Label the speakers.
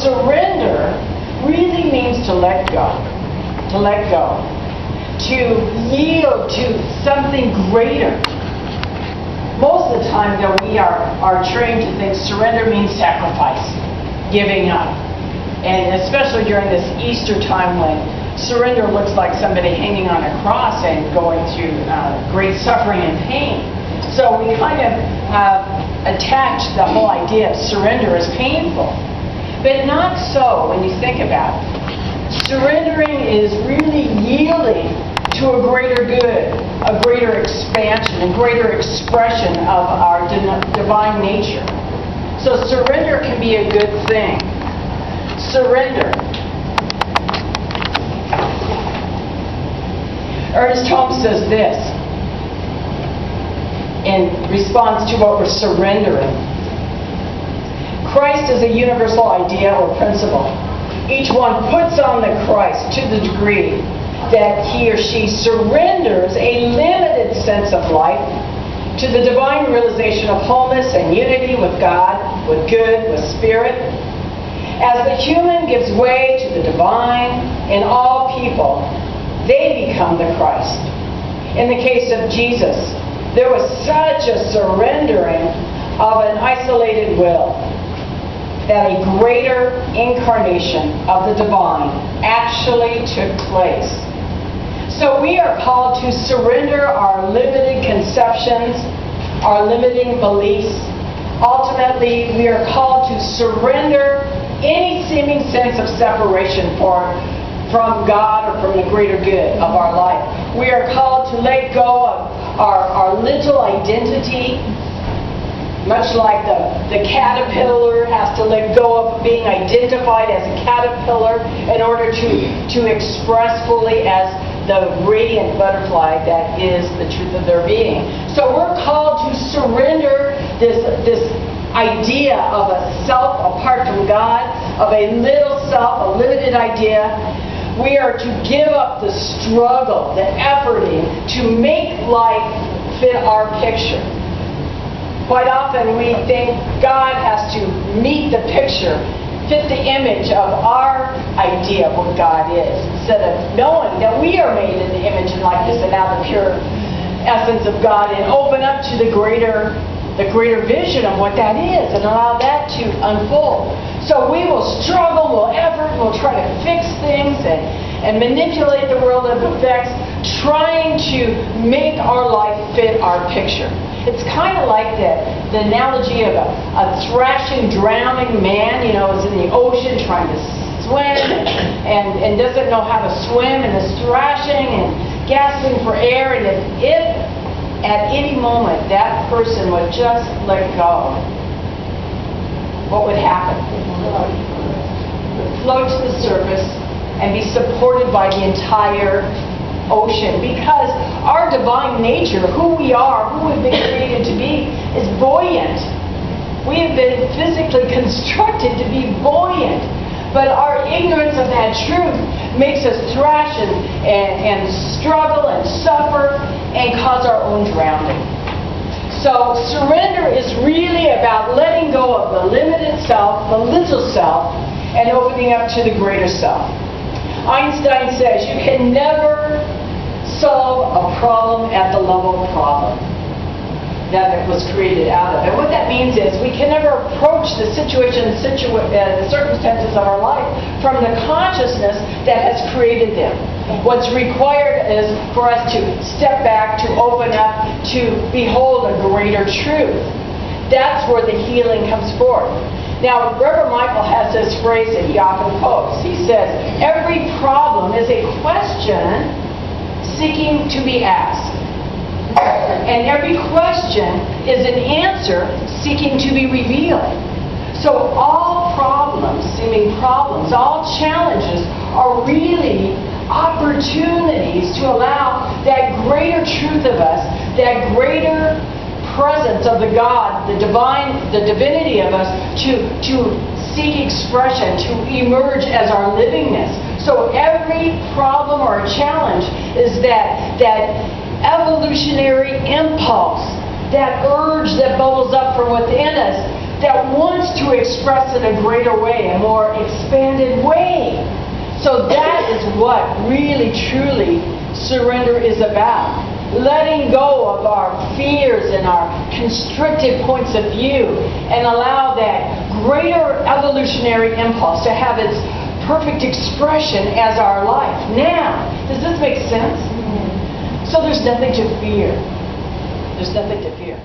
Speaker 1: surrender really means to let go. To let go. To yield to something greater. Most of the time, though, we are trained to think surrender means sacrifice, giving up. And especially during this Easter time when surrender looks like somebody hanging on a cross and going through great suffering and pain. So we kind of attach the whole idea of surrender as painful. But not so when you think about it. Surrendering is really yielding to a greater good, a greater expansion, a greater expression of our divine nature. So surrender can be a good thing. Surrender. Ernest Holmes says this in response to what we're surrendering. Christ is a universal idea or principle. Each one puts on the Christ to the degree that he or she surrenders a limited sense of life to the divine realization of wholeness and unity with God, with good, with spirit. As the human gives way to the divine in all people, they become the Christ. In the case of Jesus, there was such a surrendering of an isolated will that a greater incarnation of the divine actually took place. So we are called to surrender our limited conceptions, our limiting beliefs. Ultimately, we are called to surrender any seeming sense of separation from God or from the greater good of our life. We are called to let go of our little identity, much like the caterpillar has to let go of being identified as a caterpillar in order to express fully as the radiant butterfly that is the truth of their being. So we're called to surrender this idea of a self apart from God, of a little self, a limited idea. We are to give up the struggle, the efforting to make life fit our picture. Quite often we think God has to meet the picture, fit the image of our idea of what God is, instead of knowing that we are made in the image and likeness and now the pure essence of God, and open up to the greater vision of what that is and allow that to unfold. So we will struggle, we'll effort, we'll try to fix things and manipulate the world of effects, trying to make our life fit our picture. It's kind of like the analogy of a thrashing, drowning man, is in the ocean trying to swim and doesn't know how to swim and is thrashing and gasping for air. And if at any moment that person would just let go, what would happen? Would float to the surface and be supported by the entire ocean, because our divine nature, who we are, who we've been created to be, is buoyant. We have been physically constructed to be buoyant, but our ignorance of that truth makes us thrash and struggle and suffer and cause our own drowning. So surrender is really about letting go of the limited self, the little self, and opening up to the greater self. Einstein says you can never solve a problem at the level of problem that it was created out of. And what that means is we can never approach the situation, the circumstances of our life from the consciousness that has created them. What's required is for us to step back, to open up, to behold a greater truth. That's where the healing comes forth. Now, Reverend Michael has this phrase that he often quotes. He says, every problem is a question seeking to be asked. And every question is an answer seeking to be revealed. So all problems, seeming problems, all challenges are really opportunities to allow that greater truth of us, that greater presence of the God, the divine, the divinity of us to seek expression, to emerge as our livingness. So every problem or a challenge is that evolutionary impulse, that urge that bubbles up from within us that wants to express in a greater way, a more expanded way. So that is what really, truly surrender is about. Letting go of our fears and our constricted points of view and allow that greater evolutionary impulse to have its perfect expression as our life. Now, does this make sense? So there's nothing to fear. There's nothing to fear.